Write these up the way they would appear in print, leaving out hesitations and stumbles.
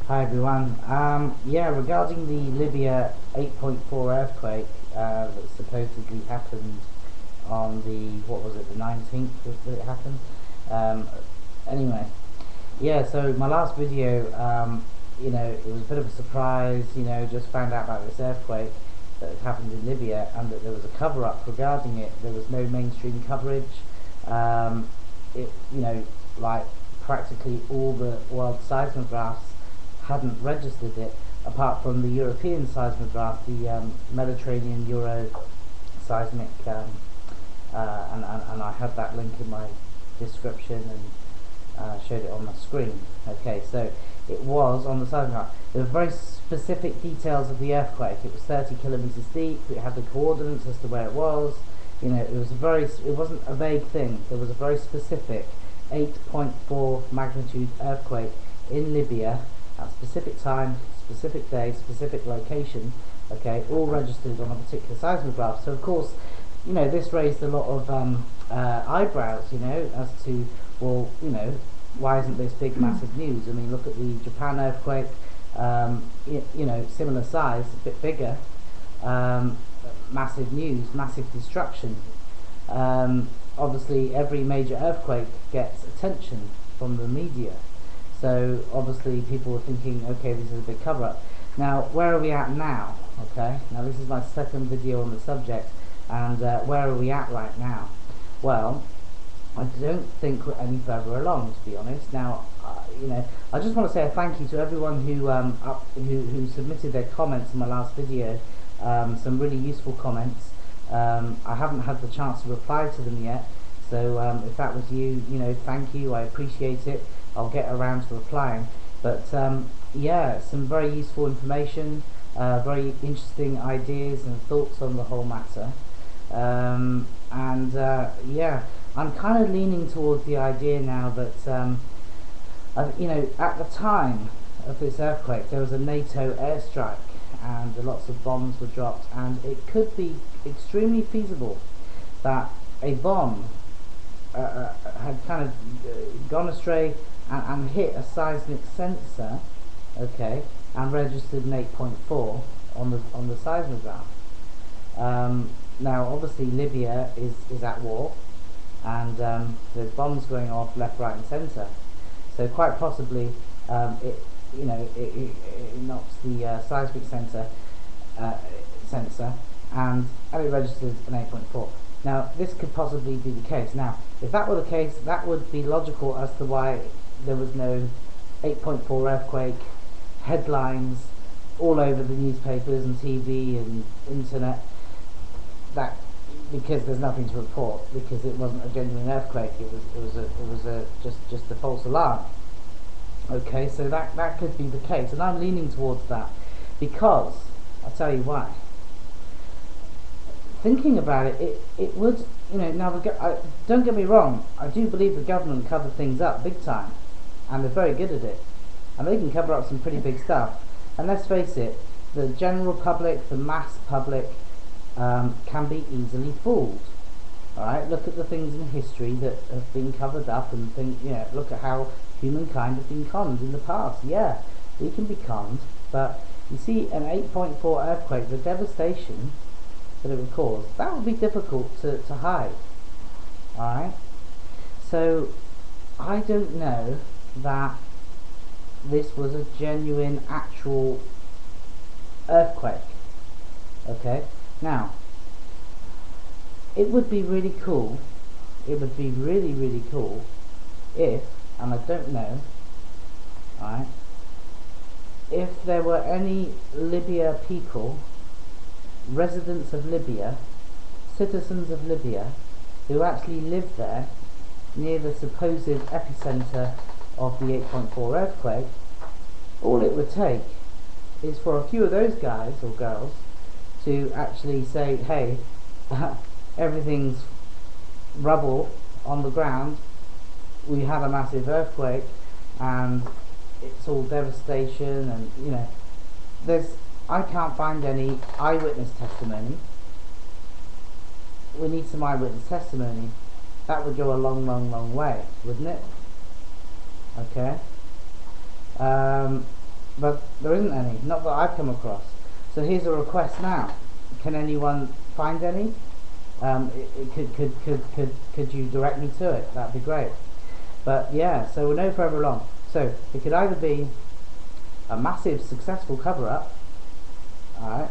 Hi everyone. Yeah, regarding the Libya 8.4 earthquake that supposedly happened on the, what was it, the 19th that it happened? Um, anyway, yeah, so my last video, it was a bit of a surprise, just found out about this earthquake that had happened in Libya and that there was a cover-up regarding it. There was no mainstream coverage. Um, it, like practically all the world seismographs hadn't registered it, apart from the European seismograph, the Mediterranean Euro seismic, and I had that link in my description and showed it on my screen. Okay, so it was on the seismograph. There were very specific details of the earthquake. It was 30 kilometers deep. It had the coordinates as to where it was. It was it wasn't a vague thing. There was a very specific 8.4 magnitude earthquake in Libya at specific time, specific day, specific location. Okay, all registered on a particular seismograph. So of course, this raised a lot of eyebrows. As to, well, why isn't this big massive news? I mean, look at the Japan earthquake. Similar size, a bit bigger. Massive news, massive destruction. Obviously, every major earthquake gets attention from the media. So obviously, people were thinking, okay, this is a big cover-up. Now, where are we at now? Okay, now this is my second video on the subject, and where are we at right now? Well, I don't think we're any further along, to be honest. Now, I just want to say a thank you to everyone who submitted their comments in my last video. Some really useful comments. I haven't had the chance to reply to them yet, so if that was you, thank you. I appreciate it. I'll get around to replying. But yeah, some very useful information, very interesting ideas and thoughts on the whole matter. Yeah, I'm kind of leaning towards the idea now that at the time of this earthquake there was a NATO airstrike and lots of bombs were dropped, and it could be extremely feasible that a bomb had kind of gone astray and hit a seismic sensor, okay, and registered an 8.4 on the seismograph. Now, obviously, Libya is at war, and there's bombs going off left, right, and centre. So quite possibly, it knocks the seismic sensor, and it registers an 8.4. Now, this could possibly be the case. Now, if that were the case, that would be logical as to why there was no 8.4 earthquake headlines all over the newspapers and TV and internet. That because there's nothing to report, because it wasn't a genuine earthquake. It was just a false alarm. Okay, so that could be the case, and I'm leaning towards that because I'll tell you why. Thinking about it, it would, now don't get me wrong, I do believe the government covered things up big time, and they're very good at it, and they can cover up some pretty big stuff. And let's face it, the general public, the mass public, can be easily fooled. Alright, look at the things in history that have been covered up, and look at how humankind have been conned in the past. Yeah, we can be conned, but you see, an 8.4 earthquake, the devastation that it would cause, that would be difficult to hide. Alright, so I don't know that this was a genuine, actual earthquake. Okay, now it would be really cool, it would be really, really cool if, and I don't know, right, if there were any Libya people, residents of Libya, citizens of Libya, who actually lived there near the supposed epicenter of the 8.4 earthquake. All it would take is for a few of those guys or girls to actually say, hey, everything's rubble on the ground, we had a massive earthquake and it's all devastation, and I can't find any eyewitness testimony. We need some eyewitness testimony. That would go a long, long, long way, wouldn't it? Okay. but there isn't any, not that I've come across. So here's a request now. Can anyone find any? Could you direct me to it? That'd be great. But yeah, so we'll know forever long. So it could either be a massive successful cover-up, alright,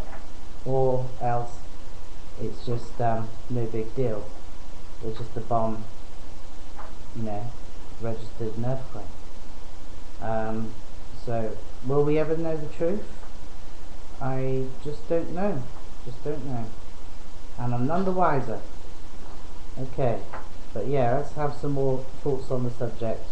or else it's just no big deal. It's just a bomb, registered an earthquake. So will we ever know the truth? I just don't know. And I'm none the wiser. Okay, but yeah, let's have some more thoughts on the subject